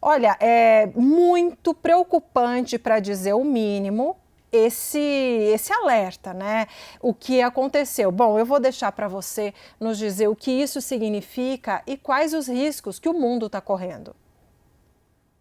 Olha, é muito preocupante, para dizer o mínimo, esse alerta, né? O que aconteceu? Bom, eu vou deixar para você nos dizer o que isso significa e quais os riscos que o mundo está correndo.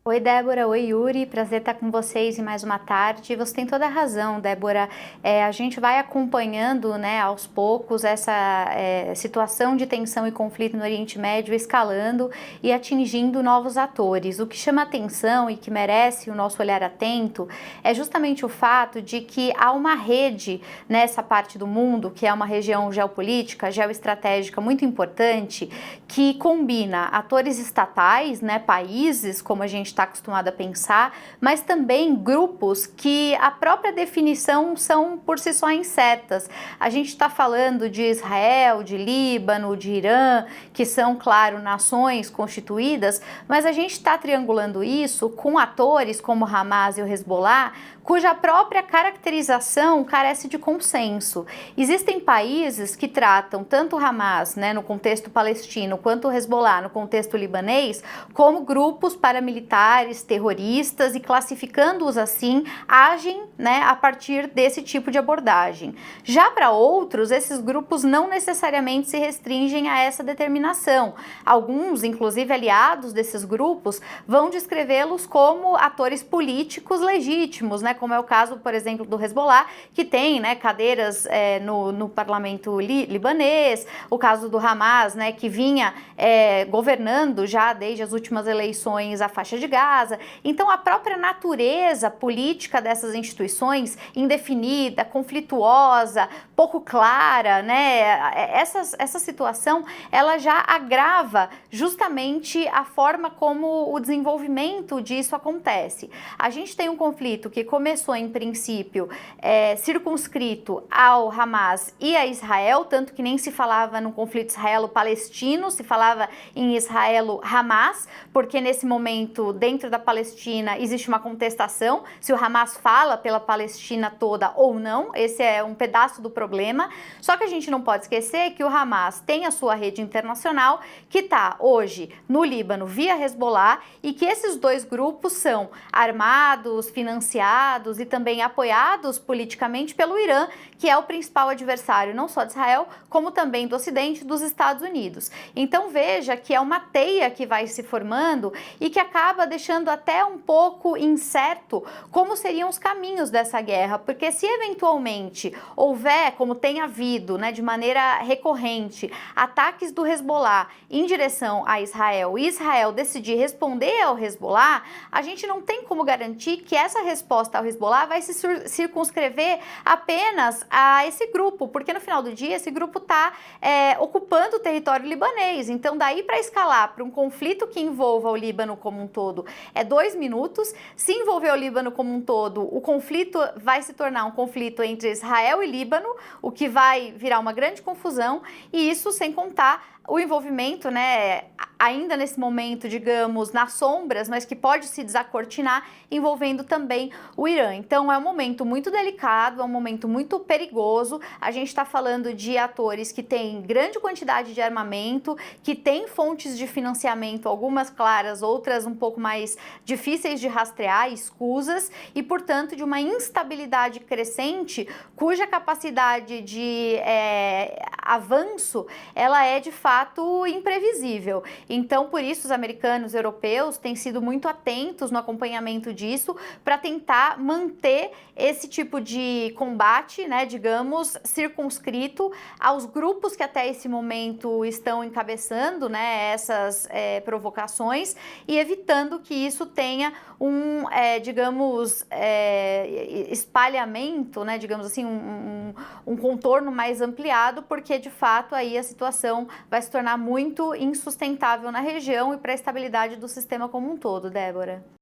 Oi, Débora. Oi, Yuri. Prazer estar com vocês em mais uma tarde. Você tem toda a razão, Débora. A gente vai acompanhando, né, aos poucos essa situação de tensão e conflito no Oriente Médio escalando e atingindo novos atores. O que chama atenção e que merece o nosso olhar atento é justamente o fato de que há uma rede nessa parte do mundo, que é uma região geopolítica, geoestratégica muito importante, que combina atores estatais, né, países, como a gente está acostumado a pensar, mas também grupos que a própria definição são por si só incertas. A gente está falando de Israel, de Líbano, de Irã, que são, claro, nações constituídas, mas a gente está triangulando isso com atores como Hamas e o Hezbollah, cuja própria caracterização carece de consenso. Existem países que tratam tanto o Hamas, né, no contexto palestino, quanto o Hezbollah no contexto libanês, como grupos paramilitares, terroristas, e classificando-os assim, agem, né, a partir desse tipo de abordagem. Já para outros, esses grupos não necessariamente se restringem a essa determinação. Alguns, inclusive aliados desses grupos, vão descrevê-los como atores políticos legítimos, né, como é o caso, por exemplo, do Hezbollah, que tem, né, cadeiras no parlamento libanês, o caso do Hamas, né, que vinha governando já desde as últimas eleições a faixa de Gaza. Então, a própria natureza política dessas instituições, indefinida, conflituosa, pouco clara, né, essa situação, ela já agrava justamente a forma como o desenvolvimento disso acontece. A gente tem um conflito que começou, em princípio, circunscrito ao Hamas e a Israel, tanto que nem se falava no conflito israelo-palestino, se falava em Israelo-Hamas, porque nesse momento, dentro da Palestina, existe uma contestação, se o Hamas fala pela Palestina toda ou não, esse é um pedaço do problema. Só que a gente não pode esquecer que o Hamas tem a sua rede internacional, que está hoje no Líbano via Hezbollah, e que esses dois grupos são armados, financiados e também apoiados politicamente pelo Irã, que é o principal adversário não só de Israel, como também do Ocidente, dos Estados Unidos. Então veja que é uma teia que vai se formando e que acaba deixando até um pouco incerto como seriam os caminhos dessa guerra, porque se eventualmente houver, como tem havido, né, de maneira recorrente, ataques do Hezbollah em direção a Israel e Israel decidir responder ao Hezbollah, a gente não tem como garantir que essa resposta ao Hezbollah vai se circunscrever apenas a esse grupo, porque no final do dia esse grupo está ocupando o território libanês. Então daí para escalar para um conflito que envolva o Líbano como um todo 2 minutos. Se envolver o Líbano como um todo, o conflito vai se tornar um conflito entre Israel e Líbano, o que vai virar uma grande confusão, e isso sem contar o envolvimento, né, ainda nesse momento, digamos, nas sombras, mas que pode se desacortinar, envolvendo também o Irã. Então é um momento muito delicado, é um momento muito perigoso. A gente está falando de atores que têm grande quantidade de armamento, que têm fontes de financiamento, algumas claras, outras um pouco mais difíceis de rastrear, escusas, e portanto de uma instabilidade crescente, cuja capacidade de avanço, ela é de fato imprevisível. Então, por isso, os americanos e europeus têm sido muito atentos no acompanhamento disso para tentar manter esse tipo de combate, né, digamos, circunscrito aos grupos que até esse momento estão encabeçando, né, essas provocações, e evitando que isso tenha um, digamos, espalhamento, né, digamos assim, um contorno mais ampliado, porque de fato aí a situação vai se tornar muito insustentável na região e para a estabilidade do sistema como um todo, Débora.